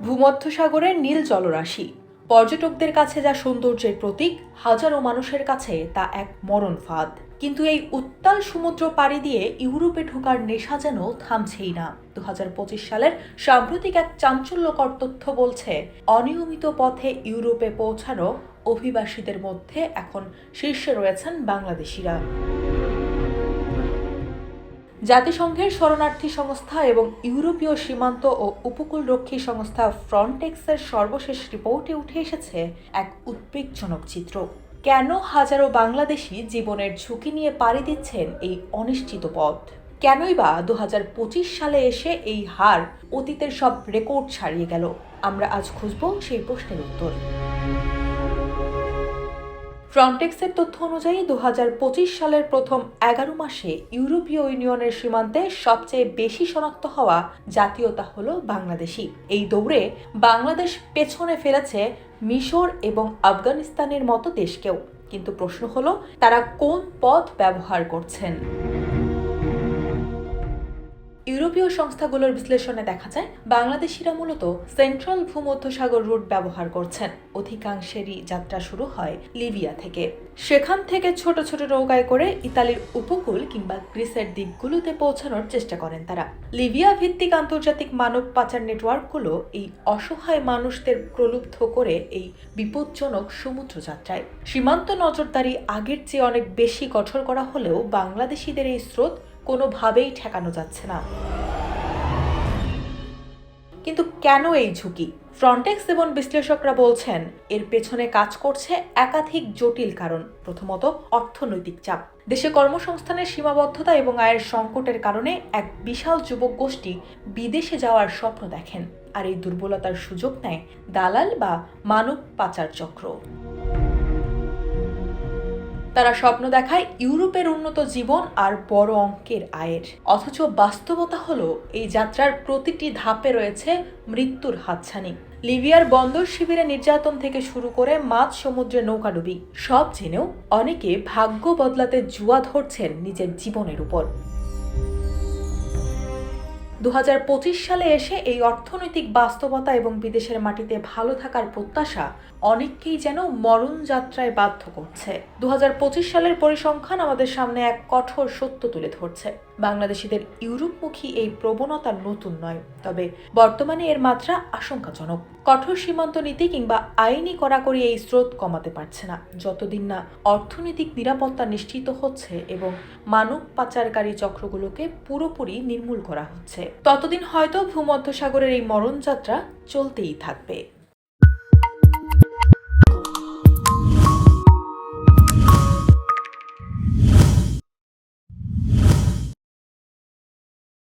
ভূমধ্যসাগরের নীল জলরাশি পর্যটকদের কাছে যা সৌন্দর্যের প্রতীক, হাজারো মানুষের কাছে তা এক মরণ ফাঁদ। কিন্তু এই উত্তাল সমুদ্র পাড়ি দিয়ে ইউরোপে ঢোকার নেশা যেন থামছেই না। 2025 সালের সাম্প্রতিক এক চাঞ্চল্যকর তথ্য বলছে, অনিয়মিত পথে ইউরোপে পৌঁছানো অভিবাসীদের মধ্যে এখন শীর্ষে রয়েছেন বাংলাদেশিরা। জাতিসংঘের শরণার্থী সংস্থা এবং ইউরোপীয় সীমান্ত ও উপকূলরক্ষী সংস্থা ফ্রন্টেক্সের সর্বশেষ রিপোর্টে উঠে এসেছে এক উদ্বেগজনক চিত্র। কেন হাজারো বাংলাদেশি জীবনের ঝুঁকি নিয়ে পাড়ি দিচ্ছেন এই অনিশ্চিত পথ? কেনই বা 2025 সালে এসে এই হার অতীতের সব রেকর্ড ছাড়িয়ে গেল? আমরা আজ খুঁজব সেই প্রশ্নের উত্তর। ফ্রন্টেক্সের তথ্য অনুযায়ী 2025 সালের প্রথম 11 মাসে ইউরোপীয় ইউনিয়নের সীমান্তে সবচেয়ে বেশি শনাক্ত হওয়া জাতীয়তা হল বাংলাদেশি। এই দৌড়ে বাংলাদেশ পেছনে ফেলেছে মিশর এবং আফগানিস্তানের মতো দেশকেও। কিন্তু প্রশ্ন হলো, তারা কোন পথ ব্যবহার করছেন? ইউরোপীয় সংস্থাগুলোর বিশ্লেষণে দেখা যায়, বাংলাদেশিরা মূলত সেন্ট্রাল ভূমধ্যসাগর রুট ব্যবহার করছেন। অধিকাংশেরই যাত্রা শুরু হয় লিবিয়া থেকে। সেখান থেকে ছোট ছোট নৌকায় করে ইতালির উপকূল কিংবা গ্রিসের দিকগুলোতে পৌঁছানোর চেষ্টা করেন তারা। লিবিয়া ভিত্তিক আন্তর্জাতিক মানব পাচার নেটওয়ার্কগুলো এই অসহায় মানুষদের প্রলুব্ধ করে এই বিপজ্জনক সমুদ্র যাত্রায়। সীমান্ত নজরদারি আগের চেয়ে অনেক বেশি কঠোর করা হলেও বাংলাদেশিদের এই স্রোত কোনোভাবেই ঠেকানো যাচ্ছে না। কিন্তু কেন এই ঝুঁকি? ফ্রন্টেক্স এবং বিশ্লেষকরা বলছেন, এর পেছনে কাজ করছে একাধিক জটিল কারণ। প্রথমত, অর্থনৈতিক চাপ। দেশে কর্মসংস্থানের সীমাবদ্ধতা এবং আয়ের সংকটের কারণে এক বিশাল যুবক গোষ্ঠী বিদেশে যাওয়ার স্বপ্ন দেখেন, আর এই দুর্বলতার সুযোগ নেয় দালাল বা মানব পাচার চক্র। তারা স্বপ্ন দেখায় ইউরোপের উন্নত জীবন আর বড় অঙ্কের আয়ের। অথচ বাস্তবতা হলো, এই যাত্রার প্রতিটি ধাপে রয়েছে মৃত্যুর হাতছানি। লিবিয়ার বন্দর শিবিরে নির্যাতন থেকে শুরু করে মাঝ সমুদ্রে নৌকাডুবি, সব জেনেও অনেকে ভাগ্য বদলাতে জুয়া ধরছেন নিজের জীবনের উপর। 2025 সালে এসে এই অর্থনৈতিক বাস্তবতা এবং বিদেশের মাটিতে ভালো থাকার প্রত্যাশা অনেককেই যেন মরণ যাত্রায় বাধ্য করছে। 2025 সালের পরিসংখ্যান আমাদের সামনে এক কঠোর সত্য তুলে ধরছে। বাংলাদেশিদের ইউরোপমুখী এই প্রবণতা নতুন নয়, তবে বর্তমানে এর মাত্রা আশঙ্কাজনক। কঠোর সীমান্ত নীতি কিংবা আইনি কড়াকড়ি এই স্রোত কমাতে পারছে না, যতদিন না অর্থনৈতিক নিরাপত্তা নিশ্চিত হচ্ছে এবং মানব পাচারকারী চক্রগুলোকে পুরোপুরি নির্মূল করা হচ্ছে। ততদিন হয়তো ভূমধ্যসাগরের এই মরণযাত্রা চলতেই থাকবে।